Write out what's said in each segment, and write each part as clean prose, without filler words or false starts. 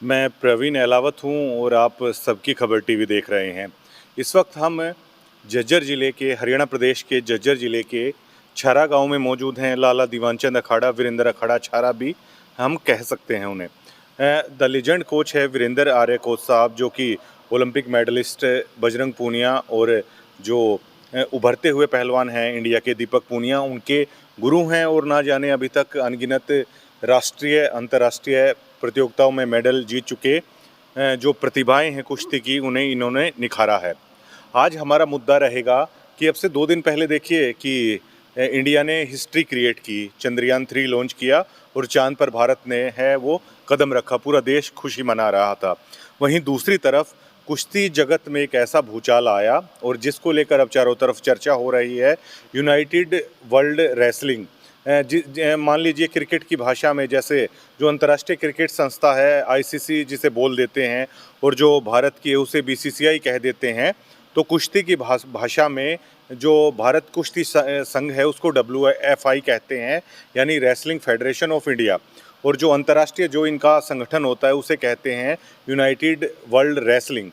मैं प्रवीण एलावत हूँ और आप सबकी खबर टीवी देख रहे हैं। इस वक्त हम झज्जर ज़िले के हरियाणा प्रदेश के झज्जर ज़िले के छारा गांव में मौजूद हैं। लाला दीवानचंद अखाड़ा, वीरेंद्र अखाड़ा छारा भी हम कह सकते हैं उन्हें। द लीजेंड कोच है वीरेंद्र आर्य कोच साहब, जो कि ओलंपिक मेडलिस्ट बजरंग पूनिया और जो उभरते हुए पहलवान हैं इंडिया के दीपक पूनिया, उनके गुरु हैं और ना जाने अभी तक अनगिनत राष्ट्रीय अंतर्राष्ट्रीय प्रतियोगिताओं में मेडल जीत चुके जो प्रतिभाएं हैं कुश्ती की, उन्हें इन्होंने निखारा है। आज हमारा मुद्दा रहेगा कि अब से 2 दिन पहले देखिए कि इंडिया ने हिस्ट्री क्रिएट की, चंद्रयान 3 लॉन्च किया और चांद पर भारत ने है वो कदम रखा, पूरा देश खुशी मना रहा था। वहीं दूसरी तरफ कुश्ती जगत में एक ऐसा भूचाल आया और जिसको लेकर अब चारों तरफ चर्चा हो रही है, यूनाइटेड वर्ल्ड रेसलिंग। मान लीजिए क्रिकेट की भाषा में जैसे जो अंतर्राष्ट्रीय क्रिकेट संस्था है आईसीसी जिसे बोल देते हैं, और जो भारत की है उसे बीसीसीआई कह देते हैं, तो कुश्ती की भाषा में जो भारत कुश्ती संघ है उसको डब्ल्यूएफआई कहते हैं, यानी रेसलिंग फेडरेशन ऑफ इंडिया। और जो अंतर्राष्ट्रीय जो इनका संगठन होता है उसे कहते हैं United world wrestling.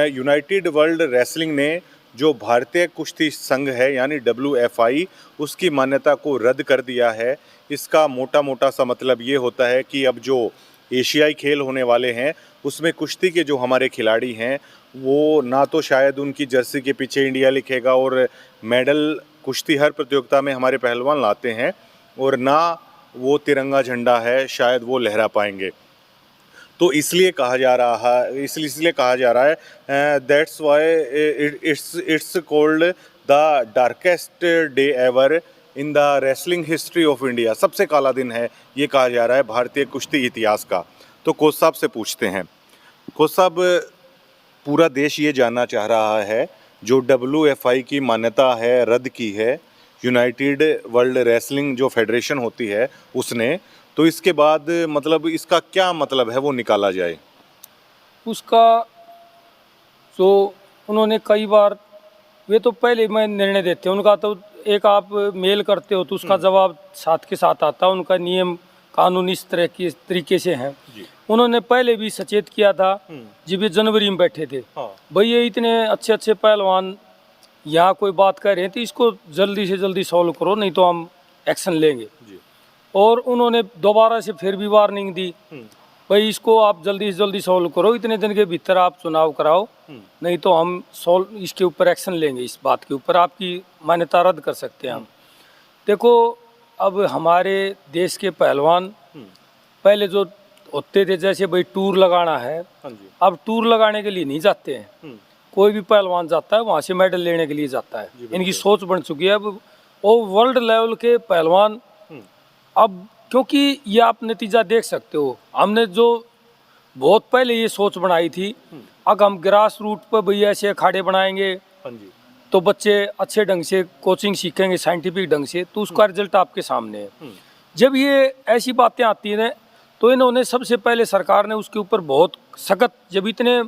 United world wrestling ने जो भारतीय कुश्ती संघ है यानी डब्ल्यूएफआई, उसकी मान्यता को रद्द कर दिया है। इसका मोटा मोटा सा मतलब ये होता है कि अब जो एशियाई खेल होने वाले हैं उसमें कुश्ती के जो हमारे खिलाड़ी हैं वो ना तो शायद उनकी जर्सी के पीछे इंडिया लिखेगा और मेडल कुश्ती हर प्रतियोगिता में हमारे पहलवान लाते हैं, और ना वो तिरंगा झंडा है शायद वो लहरा पाएंगे। तो इसलिए कहा जा रहा है, इसलिए कहा जा रहा है that's why it's called the darkest day ever in the wrestling history of India. सबसे काला दिन है ये कहा जा रहा है भारतीय कुश्ती इतिहास का। तो कोच साहब से पूछते हैं, कोच साहब पूरा देश ये जानना चाह रहा है, जो डब्ल्यूएफआई की मान्यता है रद्द की है यूनाइटेड वर्ल्ड रेसलिंग जो फेडरेशन होती है उसने, तो इसके बाद मतलब इसका क्या मतलब है वो निकाला जाए। उसका जो उन्होंने कई बार, वे तो पहले मैं निर्णय देते हैं उनका, तो एक आप मेल करते हो तो उसका जवाब साथ के साथ आता है। उनका नियम कानून इस तरह की तरीके से हैं। उन्होंने पहले भी सचेत किया था जब ये जनवरी में बैठे थे, भाई ये इतने अच्छे अच्छे पहलवान यहाँ कोई बात कह रहे हैं तो इसको जल्दी से जल्दी सॉल्व करो, नहीं तो हम एक्शन लेंगे। और उन्होंने दोबारा से फिर भी वार्निंग दी, भाई इसको आप जल्दी से जल्दी सॉल्व करो, इतने दिन के भीतर आप चुनाव कराओ, नहीं तो हम सॉल्व इसके ऊपर एक्शन लेंगे, इस बात के ऊपर आपकी मान्यता रद्द कर सकते हैं हम। देखो, अब हमारे देश के पहलवान पहले जो होते थे, जैसे भाई टूर लगाना है, अब टूर लगाने के लिए नहीं जाते हैं। कोई भी पहलवान जाता है वहाँ से मेडल लेने के लिए जाता है। इनकी सोच बन चुकी है अब। और वर्ल्ड लेवल के पहलवान अब, क्योंकि ये आप नतीजा देख सकते हो, हमने जो बहुत पहले ये सोच बनाई थी, अब हम ग्रास रूट पर भैया ऐसे अखाड़े बनाएंगे तो बच्चे अच्छे ढंग से कोचिंग सीखेंगे साइंटिफिक ढंग से, तो उसका रिजल्ट आपके सामने है। जब ये ऐसी बातें आती हैं तो इन्होंने सबसे पहले, सरकार ने उसके ऊपर बहुत सख्त, जब इतने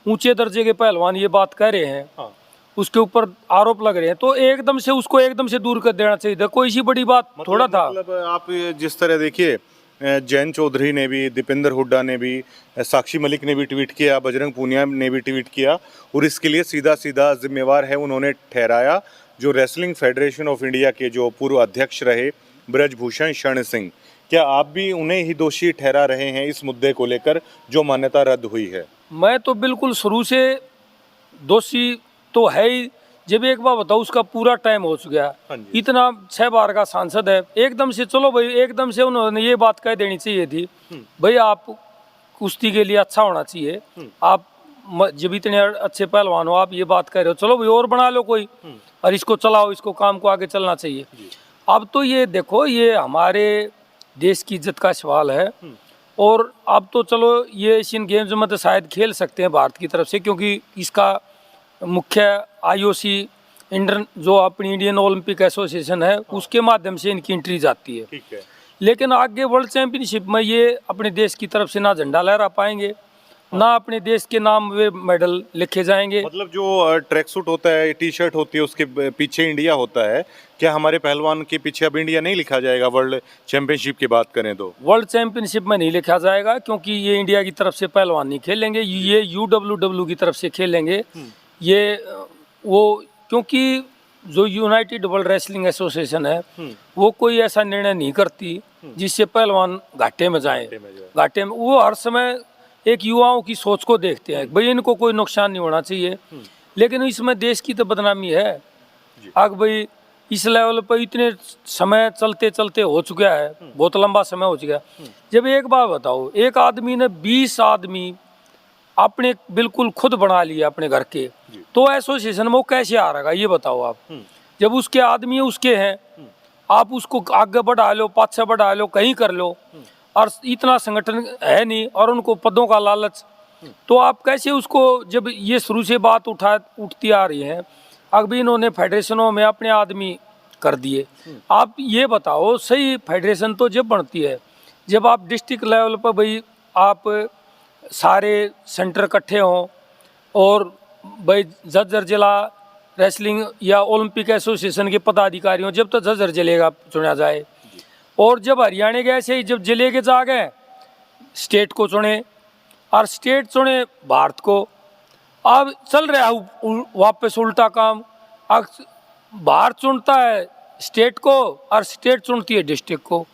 ऊंचे दर्जे के पहलवान ये बात कह रहे हैं, उसके ऊपर आरोप लग रहे हैं, तो एकदम से उसको एकदम से दूर कर देना चाहिए था। कोई सी बड़ी बात थोड़ा था। मतलब आप जिस तरह देखिए, जैन चौधरी ने भी, दीपेंद्र हुड्डा ने भी, साक्षी मलिक ने भी ट्वीट किया, बजरंग पूनिया ने भी ट्वीट किया, और इसके लिए सीधा सीधा जिम्मेवार है उन्होंने ठहराया जो रेसलिंग फेडरेशन ऑफ इंडिया के जो पूर्व अध्यक्ष रहे ब्रजभूषण शरण सिंह। क्या आप भी उन्हें ही दोषी ठहरा रहे हैं इस मुद्दे को लेकर जो मान्यता रद्द हुई है? मैं तो बिल्कुल शुरू से दोषी तो है ही। जब एक बार बताओ, उसका पूरा टाइम हो चुका है, इतना 6 बार का सांसद है, एकदम से चलो भाई, एकदम से उन्होंने ये बात कह देनी चाहिए थी, भाई आप कुश्ती के लिए अच्छा होना चाहिए, आप जब इतने अच्छे पहलवान हो, आप ये बात कह रहे हो, चलो भाई और बना लो कोई, और इसको चलाओ, इसको काम को आगे चलना चाहिए। अब तो ये देखो, ये हमारे देश की इज्जत का सवाल है। और अब तो चलो ये एशियन गेम्स में तो शायद खेल सकते हैं भारत की तरफ से, क्योंकि इसका मुख्य आईओसी इंडियन जो अपनी इंडियन ओलंपिक एसोसिएशन है, उसके माध्यम से इनकी एंट्री जाती है। ठीक है। लेकिन आगे वर्ल्ड चैंपियनशिप में ये अपने देश की तरफ से ना झंडा लहरा पाएंगे, ना अपने देश के नाम वे मेडल लिखे जाएंगे। मतलब जो ट्रैक सूट होता है, टी शर्ट होती है, उसके पीछे इंडिया होता है, क्या हमारे पहलवान के पीछे अब इंडिया नहीं लिखा जाएगा वर्ल्ड चैंपियनशिप की बात करें तो? वर्ल्ड चैंपियनशिप में नहीं लिखा जाएगा, क्योंकि ये इंडिया की तरफ से पहलवान नहीं खेलेंगे, ये UWW की तरफ से खेलेंगे। ये वो, क्योंकि जो यूनाइटेड वर्ल्ड रेसलिंग एसोसिएशन है वो कोई ऐसा निर्णय नहीं करती जिससे पहलवान घाटे में जाए। घाटे में वो हर समय एक युवाओं की सोच को देखते हैं, भाई इनको कोई नुकसान नहीं होना चाहिए, लेकिन इसमें देश की तो बदनामी है। अब भाई इस लेवल पर इतने समय चलते चलते हो चुका है, बहुत लंबा समय हो चुका है। जब एक बात बताओ, एक आदमी ने 20 आदमी अपने बिल्कुल खुद बना लिया अपने घर के, तो एसोसिएशन में वो कैसे आ रहा, ये बताओ आप। जब उसके आदमी उसके हैं, आप उसको आगे बढ़ा लो, पाछे बढ़ा लो, कहीं कर लो, और इतना संगठन है नहीं और उनको पदों का लालच, तो आप कैसे उसको, जब ये शुरू से बात उठती आ रही है, अभी इन्होंने फेडरेशनों में अपने आदमी कर दिए। आप ये बताओ, सही फेडरेशन तो जब बनती है जब आप डिस्ट्रिक्ट लेवल पर भाई आप सारे सेंटर इकट्ठे हों, और भाई जज्जर जिला रेसलिंग या ओलंपिक एसोसिएशन के पदाधिकारी हों, जब तक जज्जर जिले का चुना जाए। और जब हरियाणा के ऐसे ही जब जिले के जा गए, स्टेट को चुने, और स्टेट चुने भारत को। अब चल रहा है वापस उल्टा काम, अब भारत चुनता है स्टेट को और स्टेट चुनती है डिस्ट्रिक्ट को।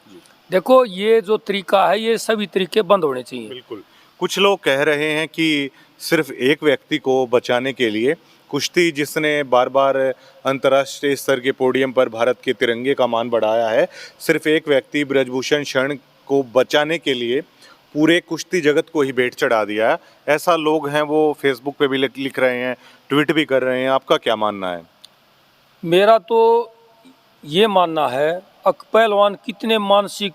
देखो ये जो तरीका है, ये सभी तरीके बंद होने चाहिए। बिल्कुल। कुछ लोग कह रहे हैं कि सिर्फ एक व्यक्ति को बचाने के लिए, कुश्ती जिसने बार बार अंतर्राष्ट्रीय स्तर के पोडियम पर भारत के तिरंगे का मान बढ़ाया है, सिर्फ एक व्यक्ति ब्रजभूषण शरण को बचाने के लिए पूरे कुश्ती जगत को ही भेंट चढ़ा दिया है, ऐसा लोग हैं, वो फेसबुक पे भी लिख रहे हैं, ट्वीट भी कर रहे हैं। आपका क्या मानना है? मेरा तो ये मानना है, पहलवान कितने मानसिक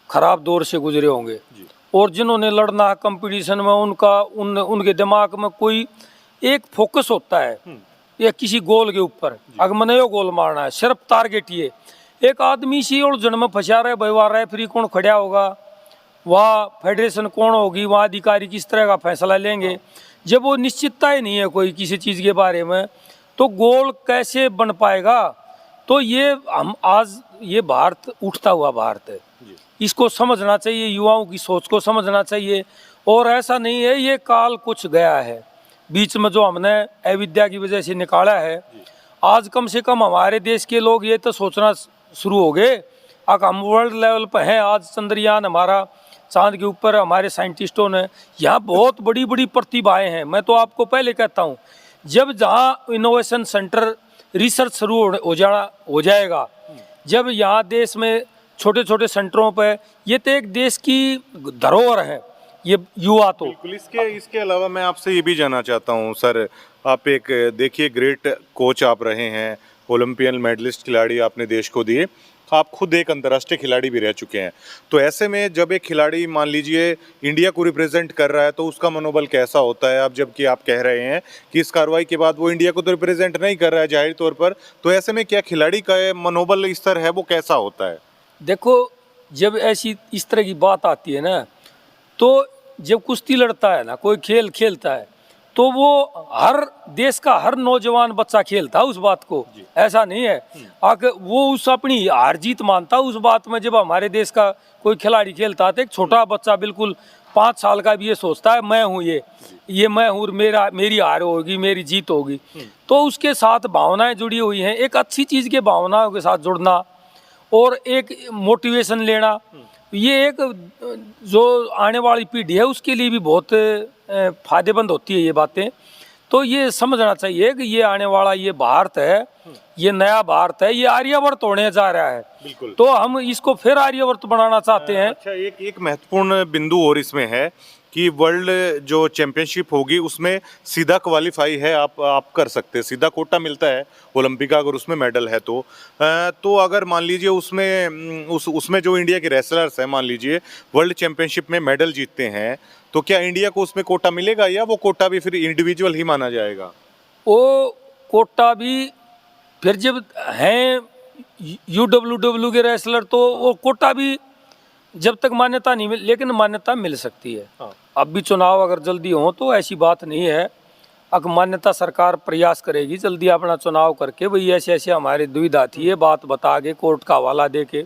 खराब दौर से गुजरे होंगे, और जिन्होंने लड़ना है कंपटीशन में, उनके दिमाग में कोई एक फोकस होता है या किसी गोल के ऊपर, अगर मैंने यो गोल मारना है, सिर्फ टारगेट ये। एक आदमी सी और जन्म फंसा रहे भाई, वहाँ रेफरी कौन खड़ा होगा, वहाँ फेडरेशन कौन होगी, वहाँ अधिकारी किस तरह का फैसला लेंगे, जब वो निश्चितता ही नहीं है कोई किसी चीज़ के बारे में, तो गोल कैसे बन पाएगा। तो ये हम आज ये भारत उठता हुआ भारत है, इसको समझना चाहिए, युवाओं की सोच को समझना चाहिए। और ऐसा नहीं है ये काल कुछ गया है, बीच में जो हमने अविद्या की वजह से निकाला है, आज कम से कम हमारे देश के लोग ये तो सोचना शुरू हो गए, अब हम वर्ल्ड लेवल पर हैं। आज चंद्रयान हमारा चांद के ऊपर हमारे साइंटिस्टों ने, यहाँ बहुत बड़ी बड़ी प्रतिभाएं हैं। मैं तो आपको पहले कहता हूँ, जब जहाँ इनोवेशन सेंटर रिसर्च शुरू हो जाएगा, जब यहाँ देश में छोटे छोटे सेंटरों पर, ये तो एक देश की धरोहर है ये युवा। तो बिल्कुल। इसके अलावा मैं आपसे ये भी जानना चाहता हूँ सर, आप एक देखिए ग्रेट कोच आप रहे हैं, ओलंपियन मेडलिस्ट खिलाड़ी आपने देश को दिए, आप खुद एक अंतर्राष्ट्रीय खिलाड़ी भी रह चुके हैं। तो ऐसे में जब एक खिलाड़ी मान लीजिए इंडिया को रिप्रेजेंट कर रहा है, तो उसका मनोबल कैसा होता है? अब जबकि आप कह रहे हैं कि इस कार्रवाई के बाद वो इंडिया को तो रिप्रेजेंट नहीं कर रहा है जाहिर तौर पर, तो ऐसे में क्या खिलाड़ी का मनोबल स्तर है वो कैसा होता है? देखो, जब ऐसी इस तरह की बात आती है ना, तो जब कुश्ती लड़ता है ना, कोई खेल खेलता है, तो वो हर देश का हर नौजवान बच्चा खेलता है उस बात को, ऐसा नहीं है आगे वो उस अपनी हार जीत मानता उस बात में। जब हमारे देश का कोई खिलाड़ी खेलता है, तो एक छोटा बच्चा बिल्कुल 5 साल का भी ये सोचता है मैं हूँ ये मैं हूँ, मेरी हार होगी, मेरी जीत होगी। तो उसके साथ भावनाएं जुड़ी हुई हैं, एक अच्छी चीज़ के भावनाओं के साथ जुड़ना और एक मोटिवेशन लेना, ये एक जो आने वाली पीढ़ी है उसके लिए भी बहुत फायदेमंद होती है ये बातें। तो ये समझना चाहिए कि ये आने वाला ये भारत है, ये नया भारत है, ये आर्यवर्त होने जा रहा है। बिल्कुल। तो हम इसको फिर आर्यवर्त बनाना चाहते हैं। अच्छा, एक महत्वपूर्ण बिंदु और इसमें है कि वर्ल्ड जो चैंपियनशिप होगी उसमें सीधा क्वालिफाई है, आप कर सकते हैं, सीधा कोटा मिलता है ओलंपिक का, अगर उसमें मेडल है तो अगर मान लीजिए उसमें जो इंडिया के रेसलर्स हैं, मान लीजिए वर्ल्ड चैंपियनशिप में मेडल जीतते हैं, तो क्या इंडिया को उसमें कोटा मिलेगा या वो कोटा भी फिर इंडिविजुअल ही माना जाएगा? वो कोटा भी फिर जब हैं UWW के रेसलर, तो वो कोटा भी जब तक मान्यता नहीं मिल, लेकिन मान्यता मिल सकती है। हाँ। अब भी चुनाव अगर जल्दी हो तो ऐसी बात नहीं है। अगर मान्यता सरकार प्रयास करेगी जल्दी अपना चुनाव करके, भाई ऐसे ऐसे हमारी दुविधा थी, ये बात बता के कोर्ट का हवाला दे के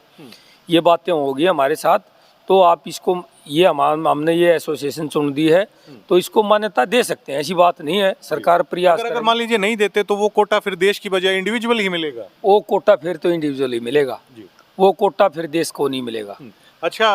ये बातें होगी हमारे साथ, तो आप इसको, ये हमने ये एसोसिएशन चुन दी है तो इसको मान्यता दे सकते हैं, ऐसी बात नहीं है। सरकार प्रयास अगर करेगी। मान लीजिए नहीं देते तो वो कोटा फिर देश की बजाय इंडिविजुअल ही मिलेगा। वो कोटा फिर तो इंडिविजुअल ही मिलेगा, जी। वो कोटा फिर देश को नहीं मिलेगा। अच्छा,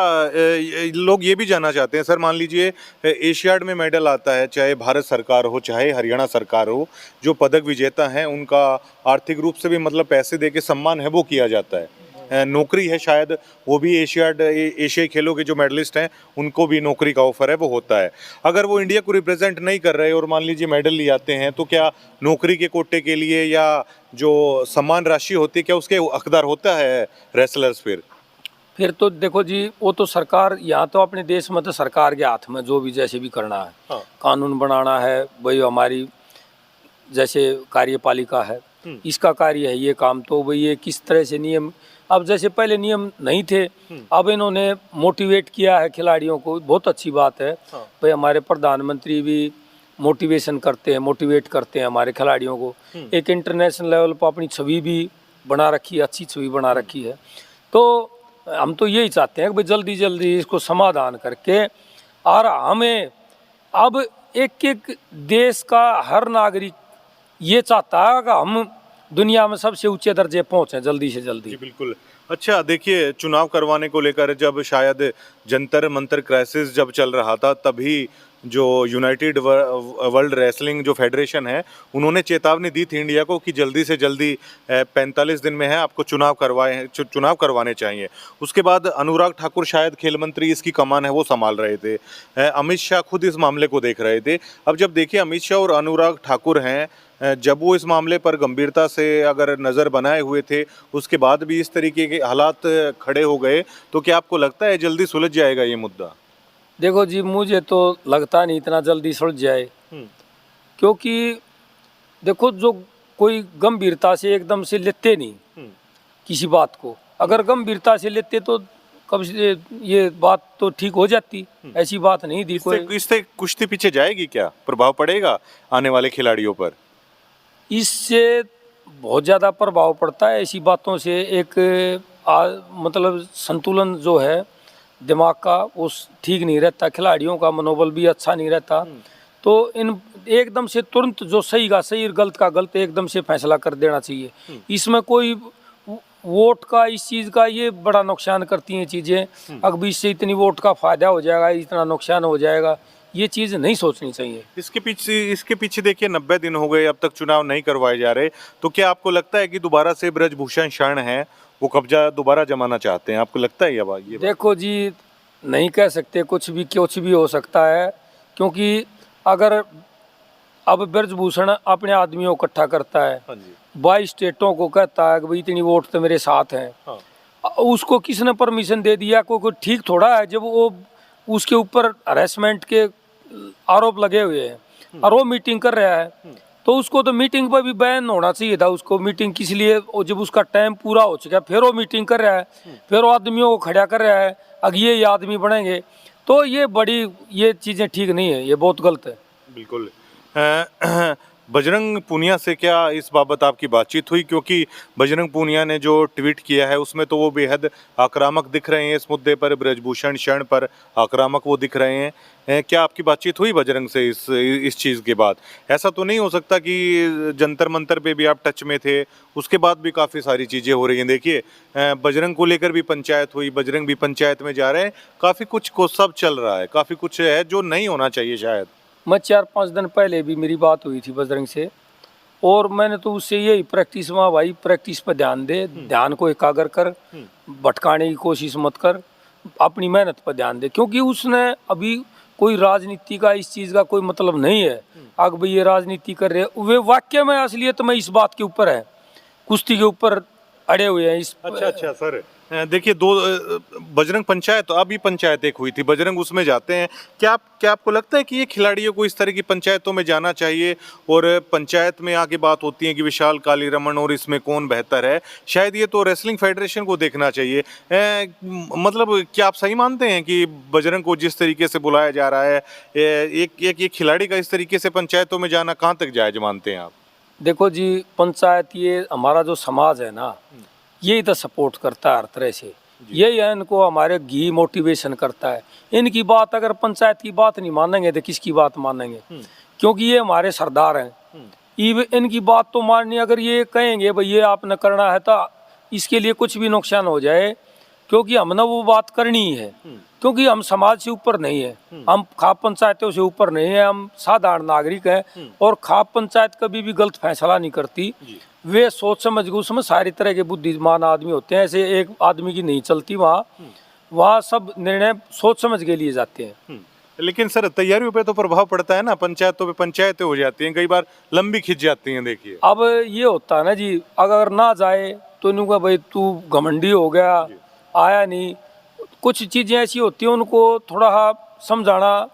लोग ये भी जानना चाहते हैं सर, मान लीजिए एशियाड में मेडल आता है, चाहे भारत सरकार हो चाहे हरियाणा सरकार हो, जो पदक विजेता हैं उनका आर्थिक रूप से भी मतलब पैसे दे के सम्मान है वो किया जाता है। नौकरी है शायद, वो भी एशियाई खेलों के जो मेडलिस्ट हैं उनको भी नौकरी का ऑफर है वो होता है। अगर वो इंडिया को रिप्रेजेंट नहीं कर रहे और मान लीजिए मेडल ले आते हैं तो क्या नौकरी के कोटे के लिए या जो सम्मान राशि होती है क्या उसके हकदार होता है रेसलर्स? फिर तो देखो जी, वो तो सरकार, यहाँ तो अपने देश में तो सरकार के हाथ में जो भी जैसे भी करना है। हाँ। कानून बनाना है, भाई हमारी जैसे कार्यपालिका है, इसका कार्य है ये काम, तो भाई ये किस तरह से नियम, अब जैसे पहले नियम नहीं थे, अब इन्होंने मोटिवेट किया है खिलाड़ियों को, बहुत अच्छी बात है। हाँ। भाई हमारे प्रधानमंत्री भी मोटिवेशन करते हैं, मोटिवेट करते हैं हमारे खिलाड़ियों को। एक इंटरनेशनल लेवल पर अपनी छवि भी बना रखी है, अच्छी छवि बना रखी है। तो हम तो यही चाहते हैं कि भाई जल्दी जल्दी इसको समाधान करके, और हमें अब एक एक देश का हर नागरिक ये चाहता है कि हम दुनिया में सबसे ऊंचे दर्जे पहुंचे जल्दी से जल्दी। जी बिल्कुल। अच्छा देखिए, चुनाव करवाने को लेकर जब शायद जंतर मंतर क्राइसिस जब चल रहा था, तभी जो यूनाइटेड वर्ल्ड रेसलिंग जो फेडरेशन है उन्होंने चेतावनी दी थी इंडिया को कि जल्दी से जल्दी 45 दिन में है आपको चुनाव करवाने चाहिए। उसके बाद अनुराग ठाकुर शायद खेल मंत्री इसकी कमान है वो संभाल रहे थे, अमित शाह खुद इस मामले को देख रहे थे। अब जब देखिए अमित शाह और अनुराग ठाकुर हैं, जब वो इस मामले पर गंभीरता से अगर नज़र बनाए हुए थे, उसके बाद भी इस तरीके के हालात खड़े हो गए, तो क्या आपको लगता है जल्दी सुलझ जाएगा ये मुद्दा? देखो जी, मुझे तो लगता नहीं इतना जल्दी सुलझ जाए, क्योंकि देखो जो कोई गंभीरता से एकदम से लेते नहीं किसी बात को, अगर गंभीरता से लेते तो कब से ये बात तो ठीक हो जाती। ऐसी बात नहीं थी कोई। इससे कुश्ती पीछे जाएगी, क्या प्रभाव पड़ेगा आने वाले खिलाड़ियों पर? इससे बहुत ज़्यादा प्रभाव पड़ता है ऐसी बातों से। एक मतलब संतुलन जो है दिमाग का वो ठीक नहीं रहता, खिलाड़ियों का मनोबल भी अच्छा नहीं रहता। तो इन एकदम से तुरंत जो सही का सही और गलत का गलत एकदम से फैसला कर देना चाहिए। इसमें कोई वोट का, इस चीज़ का ये बड़ा नुकसान करती हैं चीज़ें। अगर इससे इतनी वोट का फ़ायदा हो जाएगा, इतना नुकसान हो जाएगा, ये चीज़ नहीं सोचनी चाहिए। इसके पीछे देखिए 90 दिन हो गए अब तक चुनाव नहीं करवाए जा रहे, तो क्या आपको लगता है कि दोबारा से ब्रजभूषण शरण है वो कब्जा दोबारा जमाना चाहते हैं? आपको लगता है ये देखो जी, नहीं कह सकते, कुछ भी हो सकता है, क्योंकि अगर अब ब्रजभूषण अपने आदमियों को इकट्ठा करता है, हाँ जी। 22 स्टेटों को कहता है कि भाई इतनी वोट तो मेरे साथ हैं, हाँ। उसको किसने परमिशन दे दिया? कोई ठीक थोड़ा है जब वो उसके ऊपर हरेसमेंट के आरोप लगे हुए हैं और वो मीटिंग कर रहा है, तो उसको तो मीटिंग पर भी बैन होना चाहिए था। उसको मीटिंग किस लिए, जब उसका टाइम पूरा हो चुका है फिर वो मीटिंग कर रहा है, फिर वो आदमियों को खड़ा कर रहा है, अब ये आदमी बनेंगे, तो ये चीज़ें ठीक नहीं है, ये बहुत गलत है। बिल्कुल। बजरंग पूनिया से क्या इस बाबत आपकी बातचीत हुई? क्योंकि बजरंग पूनिया ने जो ट्वीट किया है उसमें तो वो बेहद आक्रामक दिख रहे हैं, इस मुद्दे पर ब्रजभूषण शरण पर आक्रामक वो दिख रहे हैं। क्या आपकी बातचीत हुई बजरंग से इस चीज़ के बाद? ऐसा तो नहीं हो सकता कि जंतर मंतर पे भी आप टच में थे, उसके बाद भी काफ़ी सारी चीज़ें हो रही हैं। देखिए बजरंग को लेकर भी पंचायत हुई, बजरंग भी पंचायत में जा रहे हैं, काफ़ी कुछ को सब चल रहा है, काफ़ी कुछ है जो नहीं होना चाहिए शायद। मैं 4-5 दिन पहले भी मेरी बात हुई थी बजरंग से, और मैंने तो उससे यही प्रैक्टिस में, भाई प्रैक्टिस पर ध्यान दे, ध्यान को एकाग्र कर, भटकाने की कोशिश मत कर, अपनी मेहनत पर ध्यान दे, क्योंकि उसने अभी कोई राजनीति का इस चीज़ का कोई मतलब नहीं है। अगर भाई ये राजनीति कर रहे, वे वाक्य में असलियत में इस बात के ऊपर है, कुश्ती के ऊपर अड़े हुए हैं। अच्छा सर, देखिए बजरंग पंचायत, तो अभी पंचायत एक हुई थी, बजरंग उसमें जाते हैं। क्या आपको लगता है कि ये खिलाड़ियों को इस तरह की पंचायतों में जाना चाहिए और पंचायत में आके बात होती है कि विशाल काली रमन और इसमें कौन बेहतर है? शायद ये तो रेसलिंग फेडरेशन को देखना चाहिए। मतलब क्या आप सही मानते हैं कि बजरंग को जिस तरीके से बुलाया जा रहा है, एक खिलाड़ी का इस तरीके से पंचायतों में जाना कहाँ तक जायज मानते हैं आप? देखो जी, पंचायत ये हमारा जो समाज है ना, यही तो सपोर्ट करता है हर तरह से। यही है, इनको हमारे घी मोटिवेशन करता है। इनकी बात अगर पंचायत की बात नहीं मानेंगे तो किसकी बात मानेंगे? क्योंकि ये हमारे सरदार हैं। इनकी बात तो माननी, अगर ये कहेंगे भाई ये आपने करना है तो इसके लिए कुछ भी नुकसान हो जाए, क्योंकि हमने वो बात करनी ही है। क्योंकि हम समाज से ऊपर नहीं है, हम खाप पंचायतों से ऊपर नहीं है, हम साधारण नागरिक हैं। और खाप पंचायत कभी भी गलत फैसला नहीं करती। वे सोच समझ के उसमें सारी तरह के बुद्धिमान आदमी होते हैं, ऐसे एक आदमी की नहीं चलती वहाँ। वहाँ सब निर्णय सोच समझ के लिए जाते हैं। लेकिन सर तैयारियों पे तो प्रभाव पड़ता है ना, पंचायतों पे पंचायतें हो जाती हैं, कई बार लंबी खिंच जाती हैं। देखिए अब ये होता है ना जी, अगर ना जाए तो इन्हों का भाई तू घमंडी हो गया, आया नहीं। कुछ चीज़ें ऐसी होती हैं, उनको थोड़ा समझाना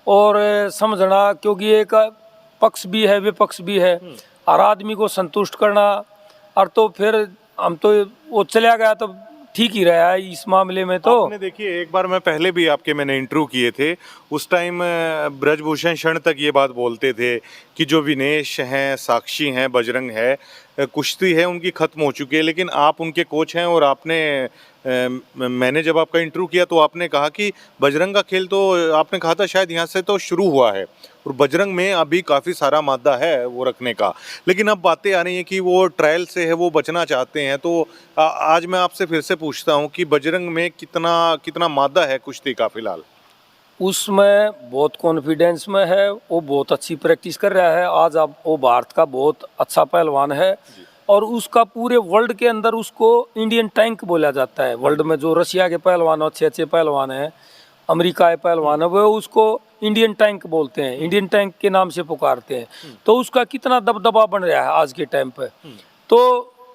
और समझना, क्योंकि एक पक्ष भी है विपक्ष भी है। हर आदमी को संतुष्ट करना, और तो फिर हम तो वो चला गया तो ठीक ही रहा है इस मामले में। तो आपने देखिए, एक बार मैं पहले भी आपके मैंने इंटरव्यू किए थे, उस टाइम ब्रजभूषण शरण तक ये बात बोलते थे कि जो विनेश हैं, साक्षी हैं, बजरंग है, कुश्ती है उनकी ख़त्म हो चुकी है। लेकिन आप उनके कोच हैं और आपने मैंने जब आपका इंटरव्यू किया तो आपने कहा कि बजरंग का खेल तो आपने कहा था शायद यहाँ से तो शुरू हुआ है और बजरंग में अभी काफ़ी सारा मादा है वो रखने का। लेकिन अब बातें आ रही हैं कि वो ट्रायल से है, वो बचना चाहते हैं। तो आज मैं आपसे फिर से पूछता हूँ कि बजरंग में कितना मादा है कुश्ती का फिलहाल? उसमें बहुत कॉन्फिडेंस में है, वो बहुत अच्छी प्रैक्टिस कर रहा है। आज अब वो भारत का बहुत अच्छा पहलवान है और उसका पूरे वर्ल्ड के अंदर उसको इंडियन टैंक बोला जाता है। वर्ल्ड में जो रशिया के पहलवान अच्छे अच्छे पहलवान हैं, अमेरिका के पहलवान है, वो उसको इंडियन टैंक बोलते हैं, इंडियन टैंक के नाम से पुकारते हैं। तो उसका कितना दबदबा बन रहा है आज के टाइम पे, तो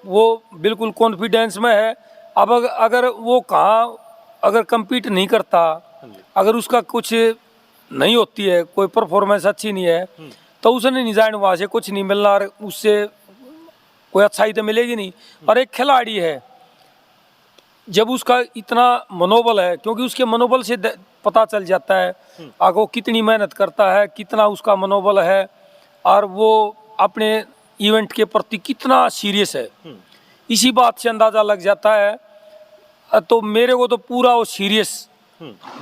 वो बिल्कुल कॉन्फिडेंस में है। अब अगर वो कहाँ अगर कम्पीट नहीं करता, अगर उसका कुछ नहीं होती है, कोई परफॉर्मेंस अच्छी नहीं है, तो उसे नहीं जाने वहाँ से कुछ नहीं मिलना और उससे कोई अच्छाई तो मिलेगी नहीं। और एक खिलाड़ी है, जब उसका इतना मनोबल है, क्योंकि उसके मनोबल से पता चल जाता है आगे वो कितनी मेहनत करता है, कितना उसका मनोबल है और वो अपने इवेंट के प्रति कितना सीरियस है, इसी बात से अंदाज़ा लग जाता है। तो मेरे को तो पूरा वो सीरियस,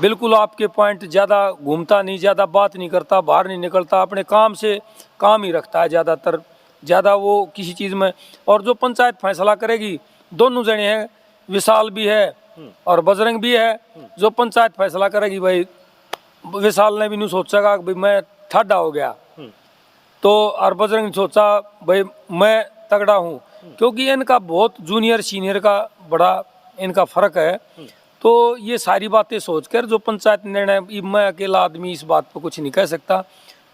बिल्कुल आपके पॉइंट, ज़्यादा घूमता नहीं, ज़्यादा बात नहीं करता, बाहर नहीं निकलता, अपने काम से काम ही रखता है ज़्यादातर, ज़्यादा वो किसी चीज़ में। और जो पंचायत फैसला करेगी, दोनों जने हैं, विशाल भी है और बजरंग भी है, जो पंचायत फैसला करेगी, भाई विशाल ने भी नहीं सोचेगा कि भाई मैं ठाडा हो गया, तो और बजरंग ने सोचा भाई मैं तगड़ा हूँ, क्योंकि इनका बहुत जूनियर सीनियर का बड़ा इनका फर्क है। तो ये सारी बातें सोचकर जो पंचायत निर्णय, मैं अकेला आदमी इस बात पर कुछ नहीं कह सकता,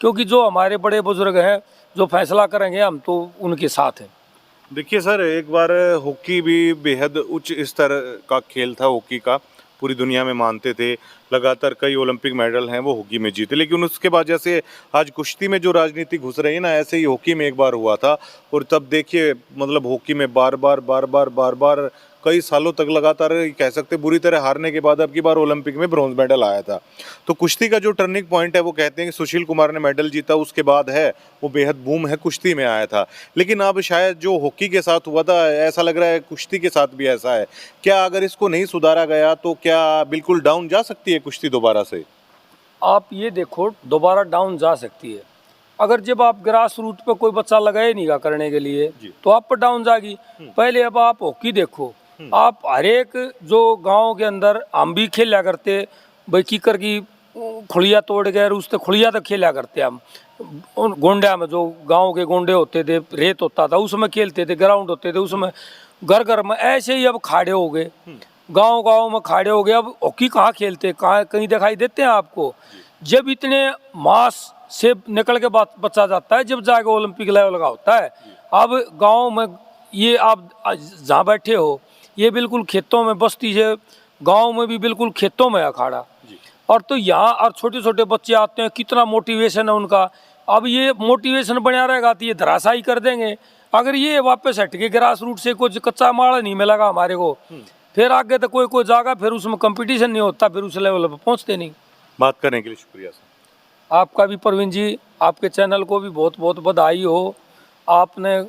क्योंकि जो हमारे बड़े बुजुर्ग हैं जो फैसला करेंगे हम तो उनके साथ हैं। देखिए सर, एक बार हॉकी भी बेहद उच्च स्तर का खेल था, हॉकी का पूरी दुनिया में मानते थे। लगातार कई ओलंपिक मेडल हैं वो हॉकी में जीते। लेकिन उसके बाद जैसे आज कुश्ती में जो राजनीति घुस रही है ना, ऐसे ही हॉकी में एक बार हुआ था। और तब देखिए, मतलब हॉकी में बार बार कई सालों तक लगातार कह सकते बुरी तरह हारने के बाद अब की बार ओलंपिक में ब्रॉन्ज मेडल आया था। तो कुश्ती का जो टर्निंग पॉइंट है, वो कहते हैं कि सुशील कुमार ने मेडल जीता, उसके बाद है वो बेहद बूम है कुश्ती में आया था। लेकिन अब शायद जो हॉकी के साथ हुआ था, ऐसा लग रहा है कुश्ती के साथ भी ऐसा है। क्या अगर इसको नहीं सुधारा गया तो क्या बिल्कुल डाउन जा सकती है कुश्ती दोबारा से? आप ये देखो, दोबारा डाउन जा सकती है अगर जब आप ग्रास रूट पे कोई बच्चा लगाए नहीं गा करने के लिए, तो आप पर डाउन जाएगी। पहले अब आप हॉकी देखो, आप हर एक जो गांव के अंदर हम भी खेला करते भाई, कीकर की खुड़िया तोड़ गए, उससे खुड़िया तक खेला करते हम। उन गोंडा में जो गांव के गोंडे होते थे, रेत होता था, उसमें खेलते थे, ग्राउंड होते थे उसमें, घर घर में। ऐसे ही अब खाड़े हो गए, गांव गांव में खाड़े हो गए। अब हॉकी कहाँ खेलते, कहाँ कहीं दिखाई देते हैं आपको? जब इतने मास से निकल के बच्चा जाता है, जब जाके ओलंपिक लेवल का होता है। अब गाँव में ये आप जहाँ बैठे हो, ये बिल्कुल खेतों में, बस्ती से गांव में भी बिल्कुल खेतों में है अखाड़ा। और तो यहाँ और छोटे छोटे बच्चे आते हैं, कितना मोटिवेशन है उनका। अब ये मोटिवेशन बना रहेगा तो ये धराशायी कर देंगे। अगर ये वापस हट के ग्रास रूट से कुछ कच्चा माल नहीं मिलेगा हमारे को, फिर आगे तो कोई कोई जाएगा, फिर उसमें कंपटीशन नहीं होता, फिर उस लेवल पर पहुँचते नहीं। बात करने के लिए शुक्रिया सर। आपका भी प्रवीण जी, आपके चैनल को भी बहुत बहुत बधाई हो। आपने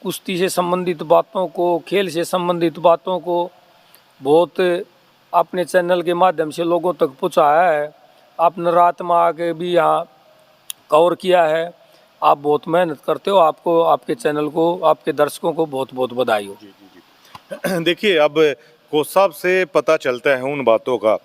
कुश्ती से संबंधित बातों को, खेल से संबंधित बातों को बहुत अपने चैनल के माध्यम से लोगों तक पहुँचाया है। आपने रात में आके भी यहाँ कवर किया है। आप बहुत मेहनत करते हो। आपको, आपके चैनल को, आपके दर्शकों को बहुत बहुत बधाई हो। जी जी जी। देखिए, अब कोच साहब से पता चलता है उन बातों का।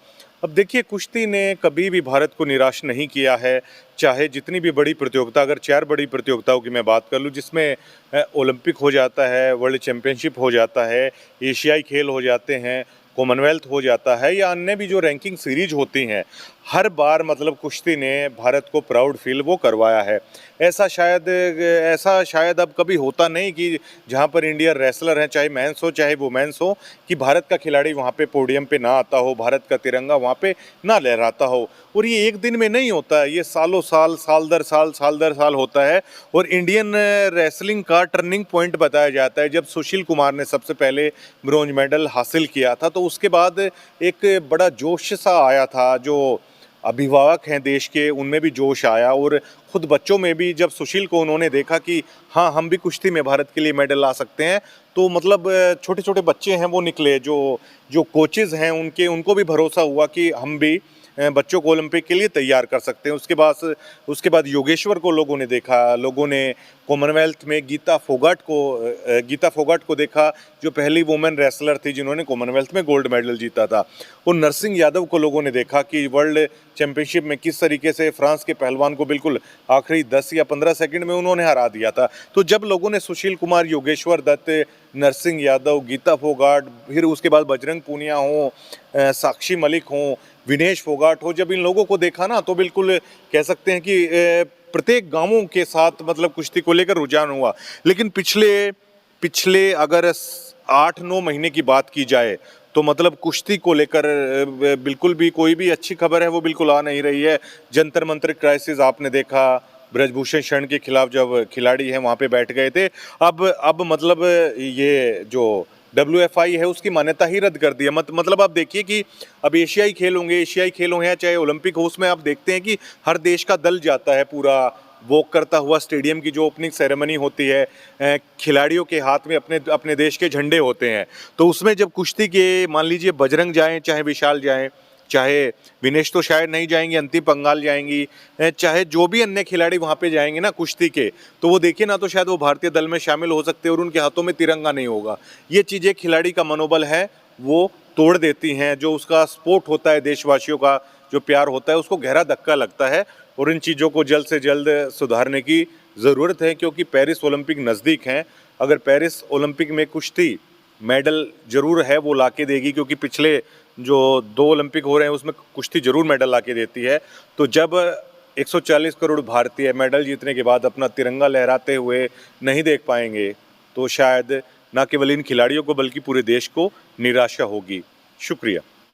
अब देखिए, कुश्ती ने कभी भी भारत को निराश नहीं किया है, चाहे जितनी भी बड़ी प्रतियोगिता, अगर 4 बड़ी प्रतियोगिताओं की मैं बात कर लूँ, जिसमें ओलंपिक हो जाता है, वर्ल्ड चैम्पियनशिप हो जाता है, एशियाई खेल हो जाते हैं, कॉमनवेल्थ हो जाता है, या अन्य भी जो रैंकिंग सीरीज होती हैं, हर बार मतलब कुश्ती ने भारत को प्राउड फील वो करवाया है। ऐसा शायद अब कभी होता नहीं कि जहाँ पर इंडियन रेसलर हैं, चाहे मेंस हो चाहे वुमेन्स हो, कि भारत का खिलाड़ी वहाँ पे पोडियम पे ना आता हो, भारत का तिरंगा वहाँ पे ना लहराता हो। और ये एक दिन में नहीं होता है, ये सालों साल, साल दर साल होता है। और इंडियन रेसलिंग का टर्निंग पॉइंट बताया जाता है जब सुशील कुमार ने सबसे पहले ब्रॉन्ज मेडल हासिल किया था, तो उसके बाद एक बड़ा जोश सा आया था। जो अभिभावक हैं देश के, उनमें भी जोश आया, और खुद बच्चों में भी जब सुशील को उन्होंने देखा कि हाँ, हम भी कुश्ती में भारत के लिए मेडल ला सकते हैं, तो मतलब छोटे छोटे बच्चे हैं वो निकले, जो कोचेज़ हैं उनको भी भरोसा हुआ कि हम भी बच्चों को ओलंपिक के लिए तैयार कर सकते हैं। उसके बाद योगेश्वर को लोगों ने देखा, लोगों ने कॉमनवेल्थ में गीता फोगाट को देखा, जो पहली वुमेन रेसलर थी जिन्होंने कॉमनवेल्थ में गोल्ड मेडल जीता था। और नरसिंह यादव को लोगों ने देखा कि वर्ल्ड चैंपियनशिप में किस तरीके से फ्रांस के पहलवान को बिल्कुल आखिरी 10 या 15 सेकंड में उन्होंने हरा दिया था। तो जब लोगों ने सुशील कुमार, योगेश्वर दत्त, नरसिंह यादव, गीता फोगाट, फिर उसके बाद बजरंग पूनिया हो, साक्षी मलिक हो, विनेश फोगाट हो, जब इन लोगों को देखा ना, तो बिल्कुल कह सकते हैं कि प्रत्येक गांवों के साथ मतलब कुश्ती को लेकर रुझान हुआ। लेकिन पिछले अगर 8-9 महीने की बात की जाए, तो मतलब कुश्ती को लेकर बिल्कुल भी कोई भी अच्छी खबर है वो बिल्कुल आ नहीं रही है। जंतर मंतर क्राइसिस आपने देखा, ब्रजभूषण शरण के खिलाफ जब खिलाड़ी हैं वहाँ पे बैठ गए थे। अब मतलब ये जो WFI है उसकी मान्यता ही रद्द कर दी है। मतलब आप देखिए कि अब एशियाई खेल हों या चाहे ओलंपिक हो, उसमें आप देखते हैं कि हर देश का दल जाता है पूरा वॉक करता हुआ। स्टेडियम की जो ओपनिंग सेरेमनी होती है, खिलाड़ियों के हाथ में अपने देश के झंडे होते हैं, तो उसमें जब कुश्ती के मान लीजिए बजरंग जाएं, चाहे विशाल जाएं, चाहे विनेश तो शायद नहीं जाएंगी, अंतिम पंगाल जाएंगी, चाहे जो भी अन्य खिलाड़ी वहाँ पे जाएंगे ना कुश्ती के, तो वो देखिए ना, तो शायद वो भारतीय दल में शामिल हो सकते हैं और उनके हाथों में तिरंगा नहीं होगा। ये चीज़ें खिलाड़ी का मनोबल है वो तोड़ देती हैं। जो उसका सपोर्ट होता है, देशवासियों का जो प्यार होता है, उसको गहरा धक्का लगता है। और इन चीज़ों को जल्द से जल्द सुधारने की ज़रूरत है, क्योंकि पेरिस ओलंपिक नज़दीक हैं। अगर पेरिस ओलंपिक में कुश्ती मेडल जरूर है वो लाके देगी, क्योंकि पिछले जो 2 ओलंपिक हो रहे हैं उसमें कुश्ती जरूर मेडल लाके देती है। तो जब 140 करोड़ भारतीय मेडल जीतने के बाद अपना तिरंगा लहराते हुए नहीं देख पाएंगे, तो शायद न केवल इन खिलाड़ियों को बल्कि पूरे देश को निराशा होगी। शुक्रिया।